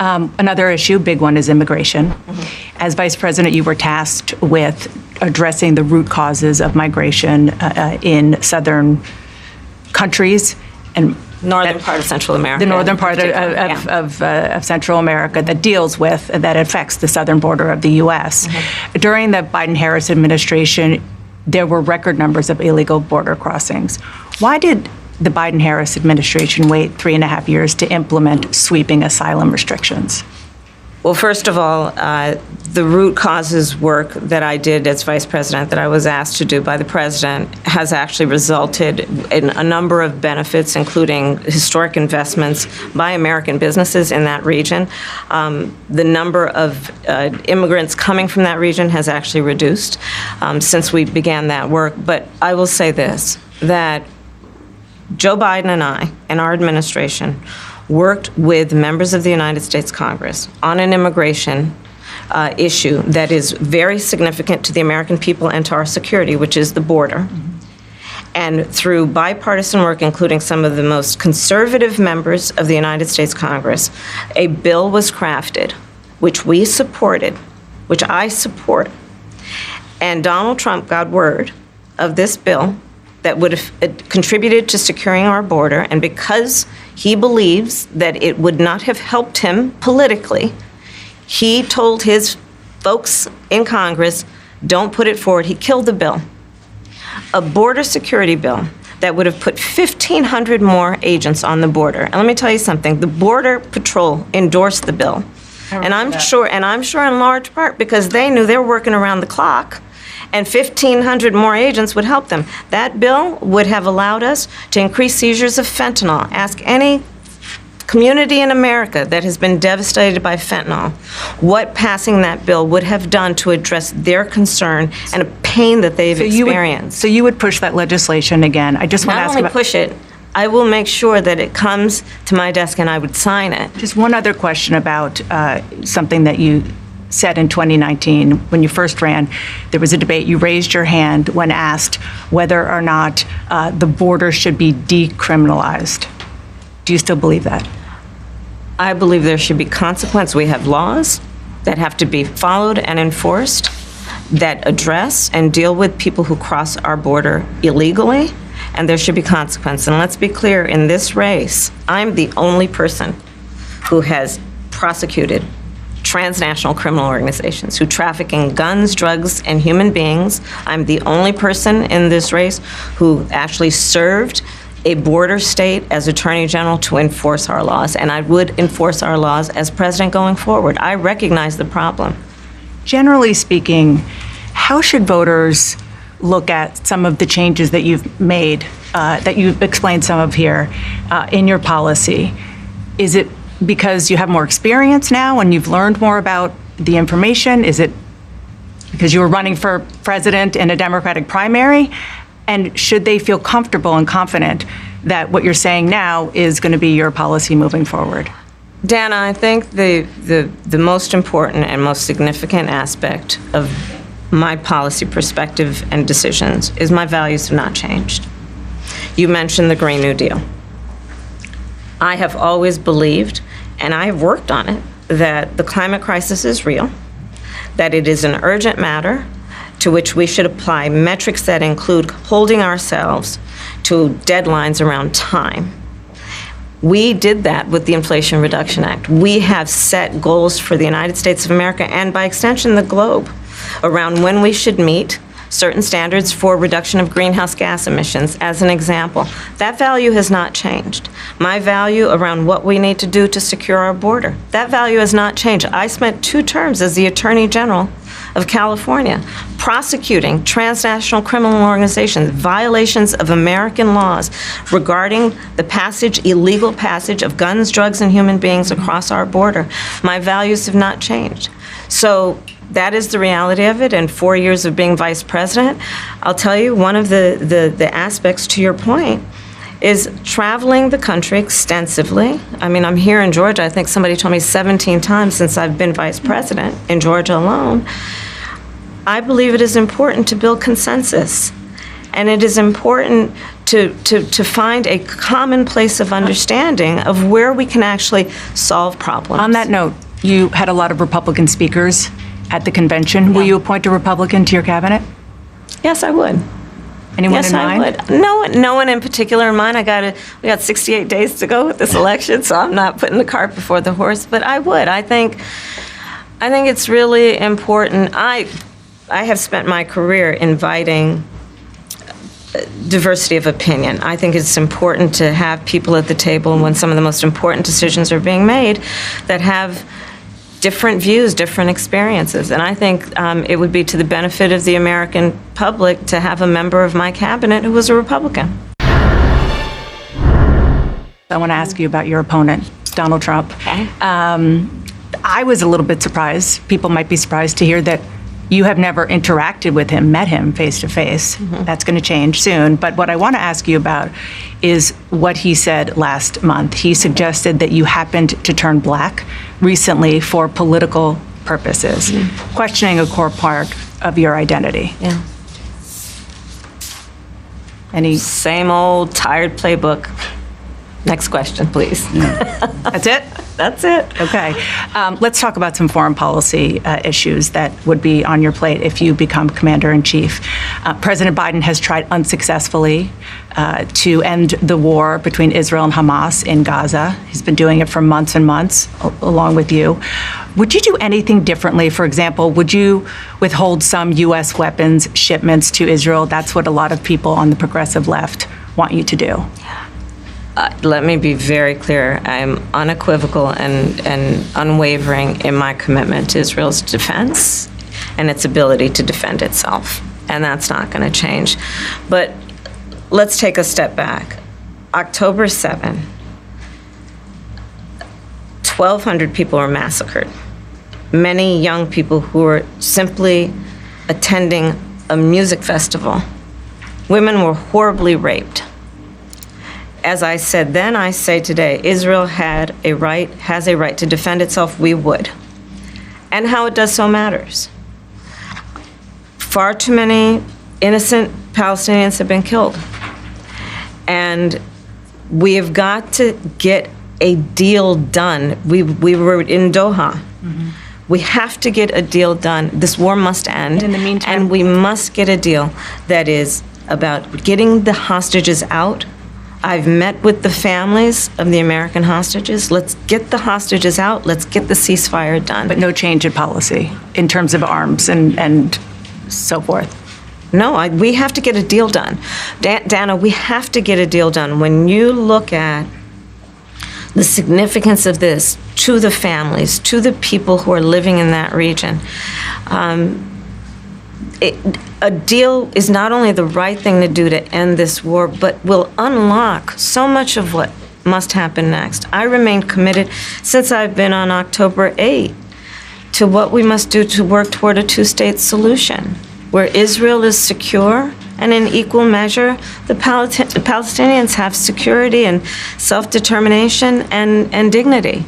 Another issue, big one, is immigration. As Vice President, you were tasked with addressing the root causes of migration in southern countries and northern part of Central America. The northern part of Central America that affects the southern border of the U.S. During the Biden-Harris administration, there were record numbers of illegal border crossings. Why did the Biden-Harris administration wait 3.5 years to implement sweeping asylum restrictions? Well, first of all, the root causes work that I did as vice president, that I was asked to do by the president, has actually resulted in a number of benefits, including historic investments by American businesses in that region. The number of immigrants coming from that region has actually reduced since we began that work. But I will say this, that Joe Biden and I and our administration worked with members of the United States Congress on an immigration issue that is very significant to the American people and to our security, which is the border. And through bipartisan work, including some of the most conservative members of the United States Congress, a bill was crafted, which we supported, which I support. And Donald Trump got word of this bill that would have contributed to securing our border, and because he believes that it would not have helped him politically, he told his folks in Congress, don't put it forward. He killed the bill. A border security bill that would have put 1,500 more agents on the border. And let me tell you something, the Border Patrol endorsed the bill. And I'm sure in large part because they knew they were working around the clock, and 1,500 more agents would help them. That bill would have allowed us to increase seizures of fentanyl. Ask any community in America that has been devastated by fentanyl what passing that bill would have done to address their concern and a pain that they've experienced. So you would push that legislation again. I just want to ask about... Not only push it, I will make sure that it comes to my desk and I would sign it. Just one other question about something that you said in 2019 when you first ran. There was a debate. You raised your hand when asked whether or not the border should be decriminalized. Do you still believe that? I believe there should be consequence. We have laws that have to be followed and enforced that address and deal with people who cross our border illegally, and there should be consequence. And let's be clear, in this race, I'm the only person who has prosecuted transnational criminal organizations who traffic in guns, drugs, and human beings. I'm the only person in this race who actually served a border state as Attorney General to enforce our laws, and I would enforce our laws as president going forward. I recognize the problem. Generally speaking, how should voters look at some of the changes that you've made, that you've explained some of here in your policy? Is it because you have more experience now and you've learned more about the information? Is it because you were running for president in a Democratic primary? And should they feel comfortable and confident that what you're saying now is going to be your policy moving forward? Dana, I think the most important and most significant aspect of my policy perspective and decisions is my values have not changed. You mentioned the Green New Deal. I have always believed, and I have worked on it, that the climate crisis is real, that it is an urgent matter to which we should apply metrics that include holding ourselves to deadlines around time. We did that with the Inflation Reduction Act. We have set goals for the United States of America and by extension the globe around when we should meet certain standards for reduction of greenhouse gas emissions, as an example. That value has not changed. My value around what we need to do to secure our border, that value has not changed. I spent 2 terms as the Attorney General of California prosecuting transnational criminal organizations, violations of American laws regarding the illegal passage of guns, drugs, and human beings across our border. My values have not changed. So that is the reality of it. In 4 years of being vice president, I'll tell you, one of the aspects to your point is traveling the country extensively. I mean, I'm here in Georgia. I think somebody told me 17 times since I've been vice president in Georgia alone. I believe it is important to build consensus And it is important to find a common place of understanding of where we can actually solve problems. On that note, you had a lot of Republican speakers at the convention. Will you appoint a Republican to your cabinet? Yes, I would. Anyone Yes, in mind? I would. No one in particular in mind. We got 68 days to go with this election, so I'm not putting the cart before the horse. But I would. I think it's really important. I have spent my career inviting diversity of opinion. I think it's important to have people at the table when some of the most important decisions are being made that have different views, different experiences. And I think it would be to the benefit of the American public to have a member of my cabinet who was a Republican. I want to ask you about your opponent, Donald Trump. Okay. I was a little bit surprised. People might be surprised to hear that you have never interacted with him, met him face to face. That's going to change soon. But what I want to ask you about is what he said last month. He suggested that you happened to turn black recently for political purposes, questioning a core part of your identity. Yeah. Any? Same old tired playbook. Next question, please. That's it? That's it. Okay. Let's talk about some foreign policy issues that would be on your plate if you become commander-in-chief. President Biden has tried unsuccessfully to end the war between Israel and Hamas in Gaza. He's been doing it for months and months, along with you. Would you do anything differently? For example, would you withhold some U.S. weapons shipments to Israel? That's what a lot of people on the progressive left want you to do. Let me be very clear. I am unequivocal and unwavering in my commitment to Israel's defense and its ability to defend itself. And that's not going to change. But let's take a step back. October 7, 1,200 people were massacred. Many young people who were simply attending a music festival. Women were horribly raped. As I said then, I say today, Israel has a right to defend itself. We would. And how it does so matters. Far too many innocent Palestinians have been killed. And we have got to get a deal done. We were in Doha. We have to get a deal done. This war must end. In the meantime, and we must get a deal that is about getting the hostages out. I've met with the families of the American hostages. Let's get the hostages out. Let's get the ceasefire done. But no change in policy in terms of arms and so forth. No, we have to get a deal done. Dana, we have to get a deal done. When you look at the significance of this to the families, to the people who are living in that region, a deal is not only the right thing to do to end this war, but will unlock so much of what must happen next. I remain committed since I've been on October 8 to what we must do to work toward a two-state solution, where Israel is secure and in equal measure, the Palestinians have security and self-determination and dignity.